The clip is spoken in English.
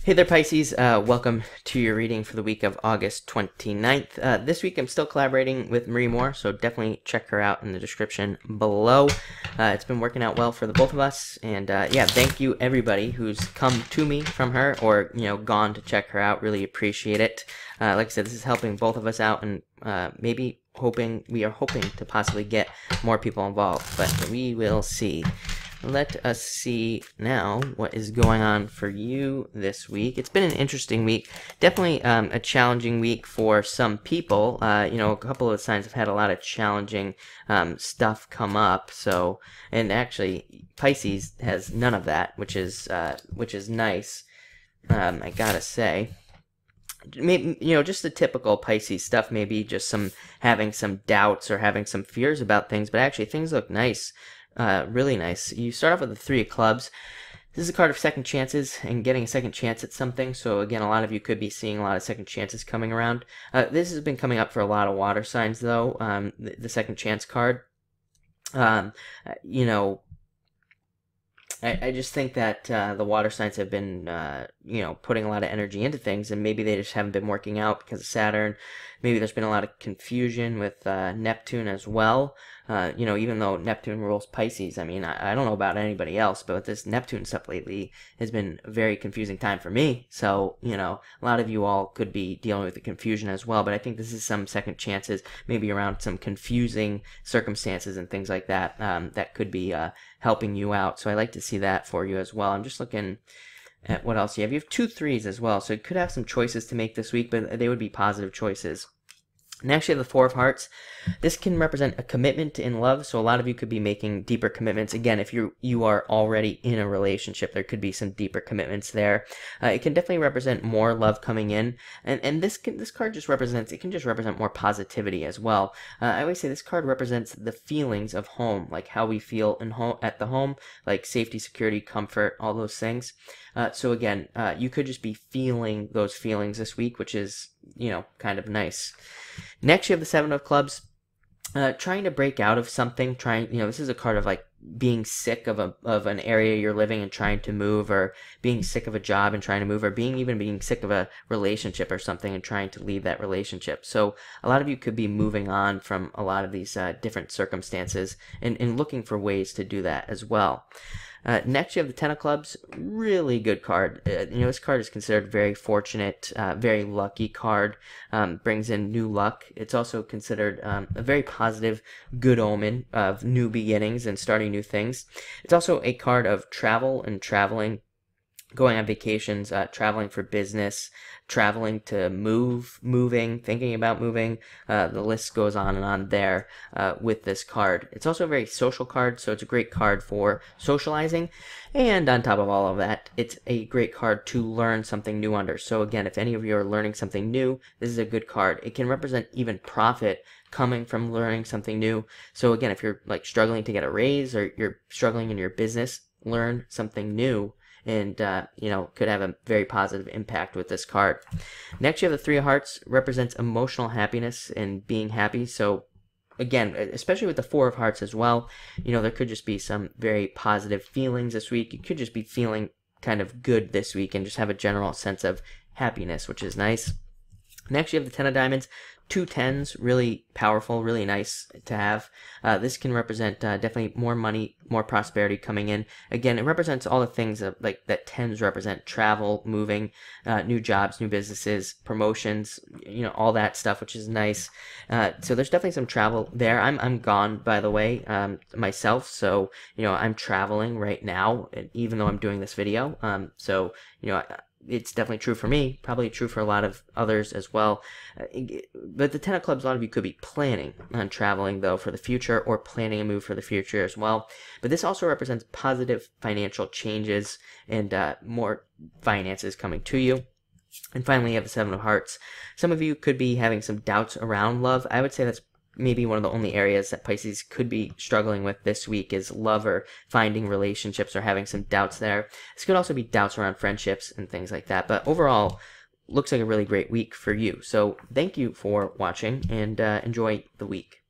Hey there, Pisces. Welcome to your reading for the week of August 29th. This week I'm still collaborating with Marie Moore, so definitely check her out in the description below. It's been working out well for the both of us, and yeah, thank you everybody who's come to me from her or, gone to check her out. Really appreciate it. Like I said, this is helping both of us out, and we are hoping to possibly get more people involved, but we will see. Let us see now what is going on for you this week. It's been an interesting week. Definitely a challenging week for some people. A couple of signs have had a lot of challenging stuff come up. So, and actually, Pisces has none of that, which is nice. I gotta say. Maybe, just the typical Pisces stuff, maybe just having some doubts or having some fears about things, but actually things look nice. Really nice. You start off with the Three of Clubs. This is a card of second chances and getting a second chance at something. So again, a lot of you could be seeing a lot of second chances coming around. This has been coming up for a lot of water signs, though. The second chance card. I just think that the water signs have been, putting a lot of energy into things, and maybe they just haven't been working out because of Saturn. Maybe there's been a lot of confusion with Neptune as well. Even though Neptune rules Pisces, I mean, I don't know about anybody else, but with this Neptune stuff lately has been a very confusing time for me. So, a lot of you all could be dealing with the confusion as well, but I think this is some second chances, maybe around some confusing circumstances and things like that, that could be helping you out. So I like to see that for you as well. I'm just looking at what else you have. You have 2 3s as well, so you could have some choices to make this week, but they would be positive choices. Next, you have the Four of Hearts. This can represent a commitment in love, so a lot of you could be making deeper commitments. Again, if you are already in a relationship, there could be some deeper commitments there. It can definitely represent more love coming in, and this card just represents, it can just represent more positivity as well. I always say this card represents the feelings of home, like how we feel at the home, like safety, security, comfort, all those things. So again, you could just be feeling those feelings this week, which is, kind of nice. Next, you have the Seven of Clubs. Trying to break out of something, this is a card of like being sick of an area you're living and trying to move, or being sick of a job and trying to move, or being sick of a relationship or something and trying to leave that relationship. So a lot of you could be moving on from a lot of these different circumstances and looking for ways to do that as well. Next, you have the Ten of Clubs. Really good card. This card is considered very fortunate, very lucky card. Brings in new luck. It's also considered a very positive, good omen of new beginnings and starting new things. It's also a card of travel and traveling, going on vacations, traveling for business, traveling to moving, thinking about moving. The list goes on and on there with this card. It's also a very social card, so it's a great card for socializing. And on top of all of that, it's a great card to learn something new under. So again, if any of you are learning something new, this is a good card. It can represent even profit coming from learning something new. So again, if you're like struggling to get a raise, or you're struggling in your business, learn something new, and could have a very positive impact with this card. Next, you have the Three of Hearts. Represents emotional happiness and being happy. So again, especially with the Four of Hearts as well, there could just be some very positive feelings this week. You could just be feeling kind of good this week and just have a general sense of happiness, which is nice. Next, you have the Ten of Diamonds. 2 10s, really powerful, really nice to have. This can represent definitely more money, more prosperity coming in. Again, it represents all the things that 10s represent: travel, moving, new jobs, new businesses, promotions, all that stuff, which is nice. So there's definitely some travel there. I'm gone, by the way, myself. So, I'm traveling right now, even though I'm doing this video. It's definitely true for me, probably true for a lot of others as well. But the Ten of Clubs, a lot of you could be planning on traveling, though, for the future, or planning a move for the future as well. But this also represents positive financial changes and more finances coming to you. And finally, you have the Seven of Hearts. Some of you could be having some doubts around love. I would say that's maybe one of the only areas that Pisces could be struggling with this week is love, or finding relationships, or having some doubts there. This could also be doubts around friendships and things like that. But overall, looks like a really great week for you. So thank you for watching, and enjoy the week.